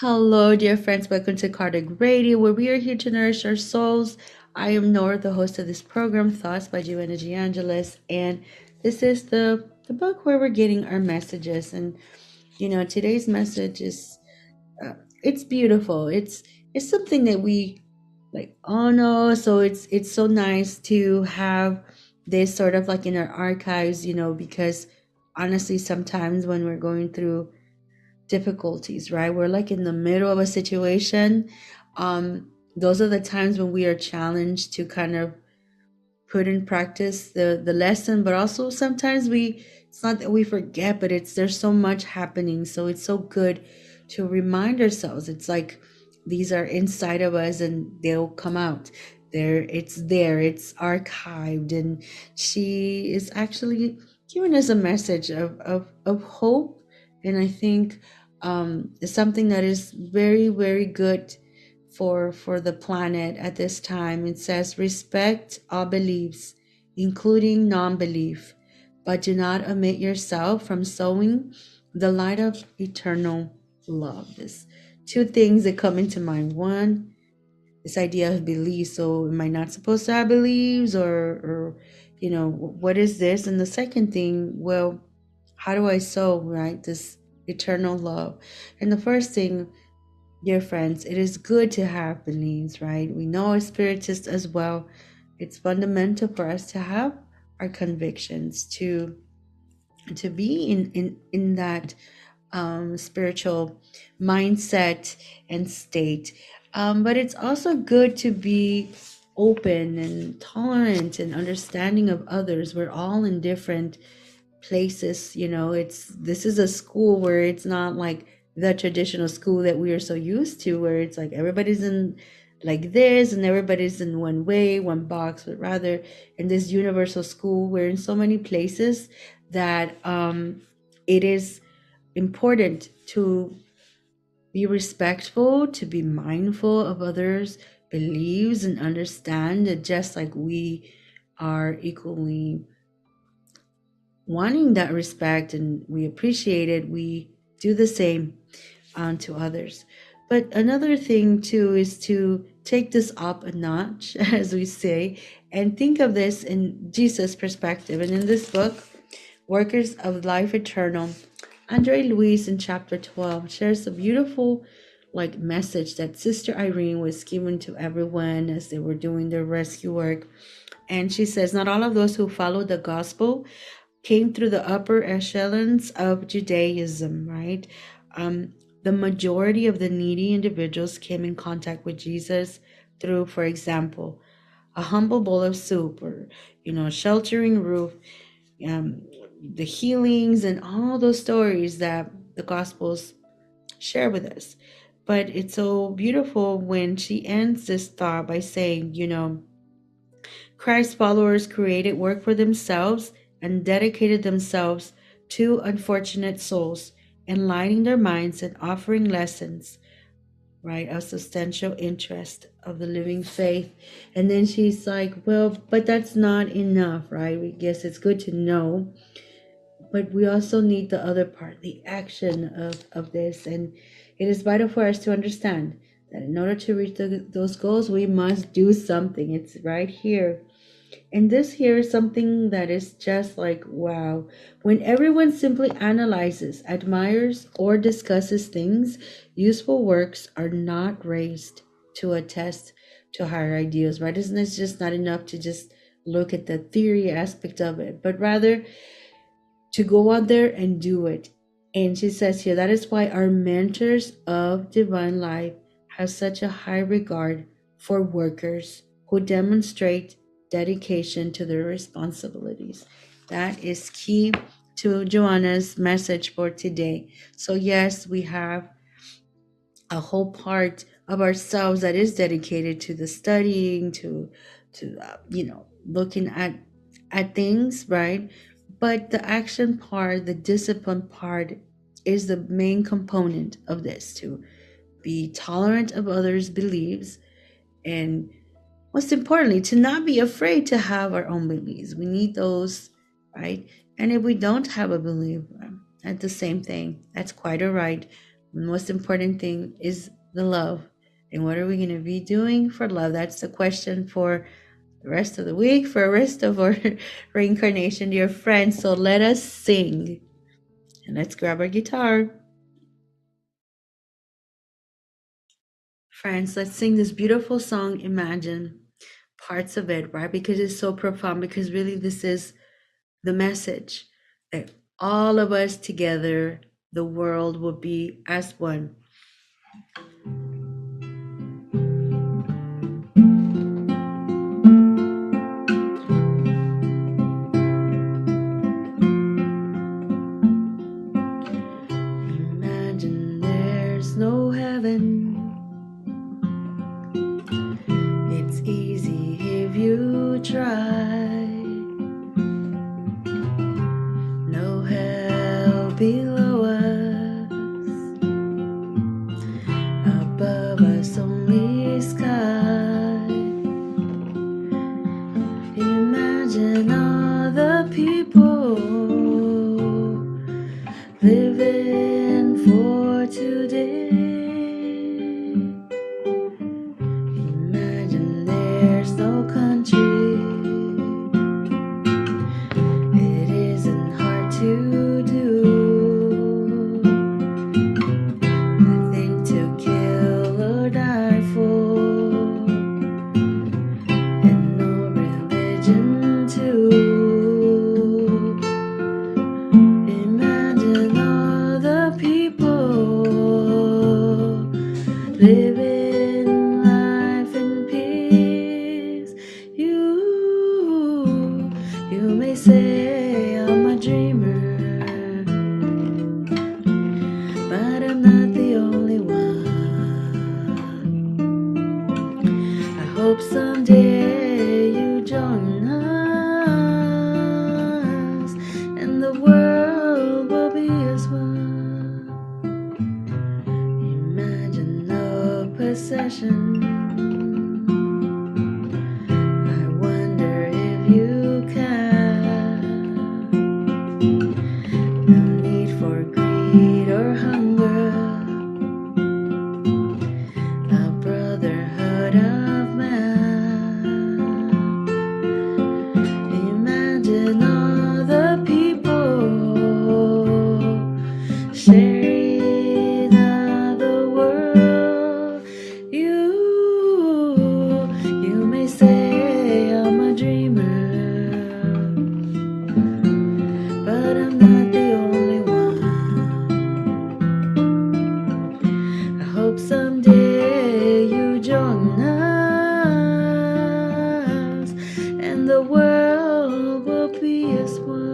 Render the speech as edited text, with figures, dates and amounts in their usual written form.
Hello, dear friends. Welcome to Kardec Radio, where we are here to nourish our souls. I am Norah, the host of this program, Thoughts by Joanna Angelis, and this is the book where we're getting our messages. And today's message is it's beautiful. It's something that we like. Oh no! So it's so nice to have this sort of like in our archives, because honestly, sometimes when we're going through difficulties, right? We're like in the middle of a situation. Those are the times when we are challenged to kind of put in practice the lesson, but also sometimes it's not that we forget, but it's there's so much happening. So it's so good to remind ourselves. It's like these are inside of us and they'll come out. It's archived, and she is actually giving us a message of hope. And I think it's something that is very, very good for the planet at this time. It says, respect all beliefs, including non-belief, but do not omit yourself from sowing the light of eternal love. There's two things that come into mind. One, this idea of belief. So am I not supposed to have beliefs, or what is this? And the second thing, well, how do I sow, right, this eternal love? And the first thing, dear friends, it is good to have beliefs, right? We know as spiritists as well, it's fundamental for us to have our convictions, to be in that spiritual mindset and state. But it's also good to be open and tolerant and understanding of others. We're all in different places. This is a school where it's not like the traditional school that we are so used to, where it's like everybody's in like this and everybody's in one way, one box, but rather in this universal school, we're in so many places that it is important to be respectful, to be mindful of others' beliefs, and understand that just like we are equally wanting that respect and we appreciate it, we do the same to others. But another thing too is to take this up a notch, as we say, and think of this in Jesus' perspective. And in this book, Workers of Life Eternal, Andre Luis in chapter 12 shares a beautiful message that Sister Irene was given to everyone as they were doing their rescue work. And she says, not all of those who followed the gospel came through the upper echelons of Judaism, right? The majority of the needy individuals came in contact with Jesus through, for example, a humble bowl of soup, or a sheltering roof, the healings, and all those stories that the Gospels share with us. But it's so beautiful when she ends this thought by saying, Christ's followers created work for themselves and dedicated themselves to unfortunate souls, enlightening their minds and offering lessons, right, of substantial interest of the living faith. And then she's like, well, but that's not enough, right? We guess it's good to know, but we also need the other part, the action of this. And it is vital for us to understand that in order to reach those goals, we must do something. It's right here. And this here is something that is just like, wow. When everyone simply analyzes, admires, or discusses things, useful works are not raised to attest to higher ideals, right? It's just not enough to just look at the theory aspect of it, but rather to go out there and do it. And she says here, that is why our mentors of divine life have such a high regard for workers who demonstrate dedication to their responsibilities. That is key to Joanna's message for today. So yes, we have a whole part of ourselves that is dedicated to the studying, to looking at things, right? But the action part, the discipline part, is the main component of this, to be tolerant of others' beliefs, and most importantly, to not be afraid to have our own beliefs. We need those, right? And if we don't have a belief, that's the same thing. That's quite all right. The most important thing is the love. And what are we going to be doing for love? That's the question for the rest of the week, for the rest of our reincarnation, dear friends. So let us sing. And let's grab our guitar. Friends, let's sing this beautiful song, Imagine, parts of it, right? Because it's so profound, because really this is the message that all of us together, the world will be as one. Imagine there's no heaven. It's easy if you try. No hell below us, above us only sky. Imagine all the people living for today. Imagine there's no country. It isn't hard to do. Nothing to kill or die for, and no religion too. Imagine all the people living life in peace. You may say I'm a dreamer, but I'm not the only one. I hope someday you join us, and the world will be as one. Imagine no possession. I wonder if you can. No need for greed or hunger. A brotherhood of man. Imagine all the people sharing the world. You may say I'm a dreamer, but I'm not the only one. I hope someday you join us, and the world will be as one.